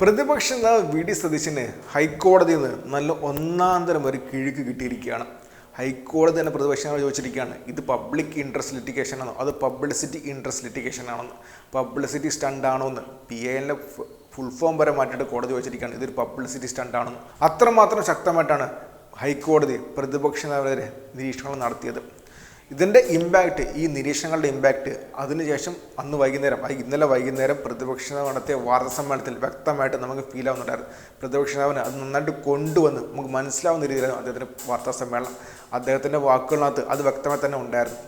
പ്രതിപക്ഷ നേതാവ് V D സതീശന് ഹൈക്കോടതിയിൽ നിന്ന് നല്ല ഒന്നാന്തരം ഒരു കിഴുക്ക് കിട്ടിയിരിക്കുകയാണ്. ഹൈക്കോടതി തന്നെ പ്രതിപക്ഷ നേതാവ് ചോദിച്ചിരിക്കുകയാണ്, ഇത് പബ്ലിക് ഇൻട്രസ്റ്റ് ലിറ്റിഗേഷൻ ആണോ അത് പബ്ലിസിറ്റി ഇൻട്രസ്റ്റ് ലിറ്റിഗേഷൻ ആണെന്ന്, പബ്ലിസിറ്റി സ്റ്റണ്ട് ആണോ എന്ന്. PILന്റെ ഫുൾ ഫോം വരെ മാറ്റിയിട്ട് കോടതി ചോദിച്ചിരിക്കുകയാണ്, ഇതൊരു പബ്ലിസിറ്റി സ്റ്റണ്ട് ആണെന്ന്. അത്രമാത്രം ശക്തമായിട്ടാണ് ഹൈക്കോടതി പ്രതിപക്ഷ നേതാവിനെതിരെ നിരീക്ഷണങ്ങൾ നടത്തിയത്. ഇതിൻ്റെ ഇമ്പാക്റ്റ്, ഈ നിരീക്ഷണങ്ങളുടെ ഇമ്പാക്റ്റ് അതിനുശേഷം ഇന്നലെ വൈകുന്നേരം പ്രതിപക്ഷ നേതാവ് നടത്തിയ വാർത്താ സമ്മേളനത്തിൽ വ്യക്തമായിട്ട് നമുക്ക് ഫീൽ ആവുന്നുണ്ടായിരുന്നു. പ്രതിപക്ഷ നേതാവിന് അത് നന്നായിട്ട് കൊണ്ടുവന്ന് നമുക്ക് മനസ്സിലാവുന്ന രീതിയിലായിരുന്നു അദ്ദേഹത്തിൻ്റെ വാർത്താ സമ്മേളനം. അദ്ദേഹത്തിൻ്റെ വാക്കുകളിനകത്ത് അത് വ്യക്തമായി തന്നെ ഉണ്ടായിരുന്നു.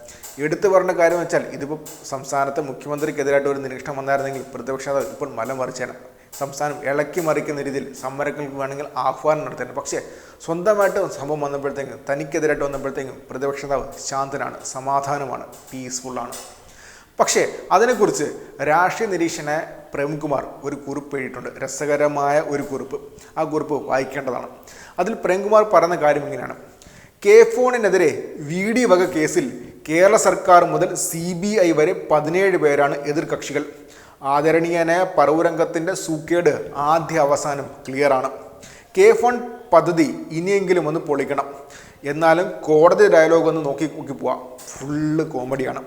എടുത്തു പറഞ്ഞ കാര്യം വെച്ചാൽ, ഇതിപ്പോൾ സംസ്ഥാനത്തെ മുഖ്യമന്ത്രിക്കെതിരായിട്ട് ഒരു നിരീക്ഷണം വന്നായിരുന്നെങ്കിൽ പ്രതിപക്ഷ നേതാവ് ഇപ്പോൾ മലം മറിച്ചേനെ. സംസ്ഥാനം ഇളക്കി മറിക്കുന്ന രീതിയിൽ സമരങ്ങൾക്ക് വേണമെങ്കിൽ ആഹ്വാനം നടത്തേണ്ടത്. പക്ഷേ സ്വന്തമായിട്ട് സംഭവം വന്നപ്പോഴത്തേക്കും, തനിക്കെതിരായിട്ട് വന്നപ്പോഴത്തേക്കും പ്രതിപക്ഷ നേതാവ് ശാന്തനാണ്, സമാധാനമാണ്, പീസ്ഫുള്ളാണ്. പക്ഷേ അതിനെക്കുറിച്ച് രാഷ്ട്രീയ നിരീക്ഷകനായ പ്രേംകുമാർ ഒരു കുറിപ്പ് എഴുതിയിട്ടുണ്ട്, രസകരമായ ഒരു കുറിപ്പ്. ആ കുറിപ്പ് വായിക്കേണ്ടതാണ്. അതിൽ പ്രേംകുമാർ പറയുന്ന കാര്യം ഇങ്ങനെയാണ്: K-Phone-നെതിരെ VD വക കേസിൽ കേരള സർക്കാർ മുതൽ CBI വരെ 17 പേരാണ് എതിർകക്ഷികൾ. ആദരണീയനായ പറവൂരംഗത്തിൻ്റെ സൂക്കേട് ആദ്യ അവസാനം ക്ലിയറാണ്. K-Phone പദ്ധതി ഇനിയെങ്കിലും ഒന്ന് പൊളിക്കണം. എന്നാലും കോടതി ഡയലോഗ് ഒന്ന് നോക്കി പോവാം, ഫുള്ള് കോമഡിയാണ്.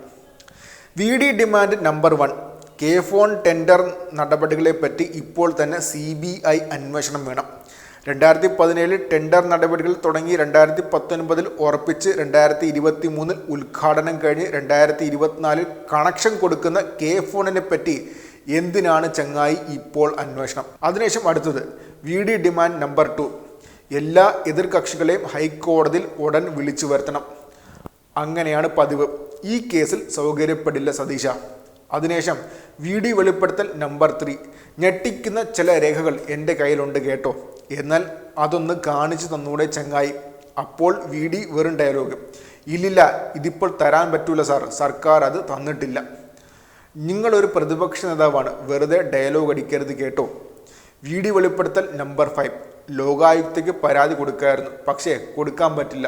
VD demand number 1, K-Phone tender നടപടികളെപ്പറ്റി ഇപ്പോൾ തന്നെ CBI അന്വേഷണം വേണം. 2017 ടെൻഡർ നടപടികൾ തുടങ്ങി 2019 ഉറപ്പിച്ച് 2023 ഉദ്ഘാടനം കഴിഞ്ഞ് 2024 കണക്ഷൻ കൊടുക്കുന്ന K-Phone-നെ പറ്റി എന്തിനാണ് ചങ്ങായി ഇപ്പോൾ അന്വേഷണം? അതിനുശേഷം അടുത്തത് VD ഡിമാൻഡ് നമ്പർ 2, എല്ലാ എതിർകക്ഷികളെയും ഹൈക്കോടതിയിൽ ഉടൻ വിളിച്ചു വരുത്തണം. അങ്ങനെയാണ് പതിവ്. ഈ കേസിൽ സൗകര്യപ്പെടില്ല സതീശ. അതിനുശേഷം VD വെളിപ്പെടുത്തൽ നമ്പർ 3, ഞെട്ടിക്കുന്ന ചില രേഖകൾ എൻ്റെ കയ്യിലുണ്ട് കേട്ടോ, എന്നാൽ അതൊന്ന് കാണിച്ചു തന്നൂടെ ചങ്ങായി. അപ്പോൾ VD വെറും ഡയലോഗ്, ഇല്ലില്ല ഇതിപ്പോൾ തരാൻ പറ്റൂല സാർ, സർക്കാർ അത് തന്നിട്ടില്ല. നിങ്ങളൊരു പ്രതിപക്ഷ നേതാവാണ്, വെറുതെ ഡയലോഗ് അടിക്കരുത് കേട്ടോ. VD വെളിപ്പെടുത്തൽ നമ്പർ 5, ലോകായുക്തയ്ക്ക് പരാതി കൊടുക്കായിരുന്നു, പക്ഷേ കൊടുക്കാൻ പറ്റില്ല.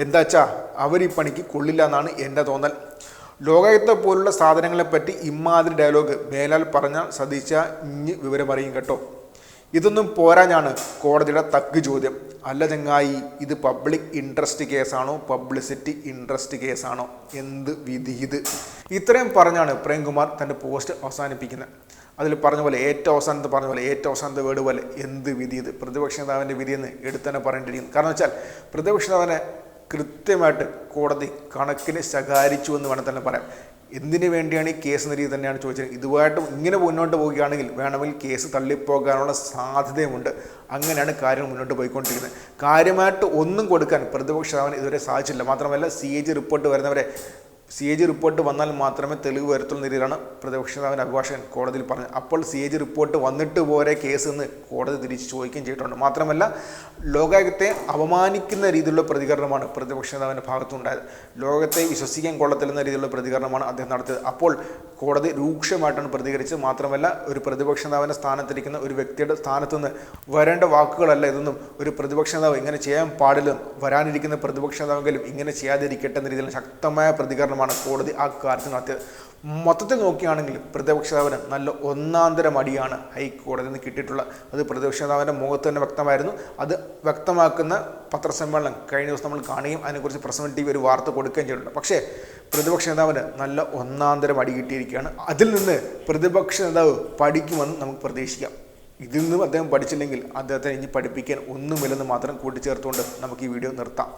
എന്താച്ചാ അവർ ഈ പണിക്ക് കൊള്ളില്ല എന്നാണ് എൻ്റെ തോന്നൽ. ലോകായുക്ത പോലുള്ള സാധനങ്ങളെപ്പറ്റി ഇമ്മാതിരി ഡയലോഗ് മേലാൽ പറഞ്ഞാൽ സതീശ ഇഞ്ഞ് വിവരമറിയും കേട്ടോ. ഇതൊന്നും പോരാഞ്ഞാണ് കോടതിയുടെ തക്ക് ചോദ്യം. അല്ല ചങ്ങായി, ഇത് പബ്ലിക് ഇൻട്രസ്റ്റ് കേസാണോ പബ്ലിസിറ്റി ഇൻട്രസ്റ്റ് കേസാണോ? എന്ത് വിധി ഇത്? ഇത്രയും പറഞ്ഞാണ് പ്രേംകുമാർ തൻ്റെ പോസ്റ്റ് അവസാനിപ്പിക്കുന്നത്. അതിൽ പറഞ്ഞ പോലെ ഏറ്റവും അവസാനത്തെ വേർഡ് പോലെ എന്ത് വിധി ഇത്? പ്രതിപക്ഷ നേതാവിൻ്റെ വിധിയെന്ന് എടുത്തന്നെ പറയേണ്ടിയിരിക്കുന്നു. കാരണം വെച്ചാൽ പ്രതിപക്ഷ നേതാവിനെ കൃത്യമായിട്ട് കോടതി കണക്കിന് ശകാരിച്ചു എന്ന് വേണം തന്നെ പറയാം. എന്തിനു വേണ്ടിയാണ് ഈ കേസ് എന്ന രീതി തന്നെയാണ് ചോദിച്ചത്. ഇതുമായിട്ട് ഇങ്ങനെ മുന്നോട്ട് പോവുകയാണെങ്കിൽ വേണമെങ്കിൽ കേസ് തള്ളിപ്പോകാനുള്ള സാധ്യതയുമുണ്ട്. അങ്ങനെയാണ് കാര്യങ്ങൾ മുന്നോട്ട് പോയിക്കൊണ്ടിരിക്കുന്നത്. കാര്യമായിട്ട് ഒന്നും കൊടുക്കാൻ പ്രതിപക്ഷ നേതാവിന് ഇതുവരെ സാധിച്ചില്ല. മാത്രമല്ല CAG റിപ്പോർട്ട് വന്നാൽ മാത്രമേ തെളിവ് വരത്തുള്ള രീതിയിലാണ് പ്രതിപക്ഷ നേതാവിൻ്റെ അഭിഭാഷകൻ കോടതിയിൽ പറഞ്ഞത്. അപ്പോൾ CAG റിപ്പോർട്ട് വന്നിട്ട് പോരെ കേസ് എന്ന് കോടതി തിരിച്ച് ചോദിക്കുകയും ചെയ്തിട്ടുണ്ട്. മാത്രമല്ല ലോകായുക്തയെ അപമാനിക്കുന്ന രീതിയിലുള്ള പ്രതികരണമാണ് പ്രതിപക്ഷ നേതാവിൻ്റെ ഭാഗത്തുണ്ടായത്. ലോകത്തെ വിശ്വസിക്കാൻ കൊള്ളത്തില്ലെന്ന രീതിയിലുള്ള പ്രതികരണമാണ് അദ്ദേഹം നടത്തിയത്. അപ്പോൾ കോടതി രൂക്ഷമായിട്ടാണ് പ്രതികരിച്ചത്. മാത്രമല്ല ഒരു പ്രതിപക്ഷ നേതാവിൻ്റെ സ്ഥാനത്തിരിക്കുന്ന ഒരു വ്യക്തിയുടെ സ്ഥാനത്തുനിന്ന് വരേണ്ട വാക്കുകളല്ല ഇതൊന്നും. ഒരു പ്രതിപക്ഷ നേതാവ് ഇങ്ങനെ ചെയ്യാൻ പാടില്ലെന്നും വരാനിരിക്കുന്ന പ്രതിപക്ഷ നേതാവെങ്കിലും ഇങ്ങനെ ചെയ്യാതിരിക്കട്ടെ എന്ന രീതിയിലുള്ള ശക്തമായ പ്രതികരണമാണ് കോടതി ആ കാര്യത്തിൽ നടത്തിയത്. മൊത്തത്തിൽ നോക്കുകയാണെങ്കിൽ പ്രതിപക്ഷ നേതാവിന് നല്ല ഒന്നാന്തരം അടിയാണ് ഹൈക്കോടതിയിൽ നിന്ന് കിട്ടിയിട്ടുള്ളത്. അത് പ്രതിപക്ഷ നേതാവിൻ്റെ മുഖത്ത് തന്നെ വ്യക്തമായിരുന്നു. അത് വ്യക്തമാക്കുന്ന പത്രസമ്മേളനം കഴിഞ്ഞ ദിവസം നമ്മൾ കാണുകയും അതിനെക്കുറിച്ച് പ്രസ് TV ഒരു വാർത്ത കൊടുക്കുകയും ചെയ്തിട്ടുണ്ട്. പക്ഷേ പ്രതിപക്ഷ നേതാവിന് നല്ല ഒന്നാന്തരം അടി കിട്ടിയിരിക്കുകയാണ്. അതിൽ നിന്ന് പ്രതിപക്ഷ നേതാവ് പഠിക്കുമെന്ന് നമുക്ക് പ്രതീക്ഷിക്കാം. ഇതിൽ നിന്നും അദ്ദേഹം പഠിച്ചില്ലെങ്കിൽ അദ്ദേഹത്തെ ഇനി പഠിപ്പിക്കാൻ ഒന്നുമില്ലെന്ന് മാത്രം കൂട്ടിച്ചേർത്തുകൊണ്ട് നമുക്ക് ഈ വീഡിയോ നിർത്താം.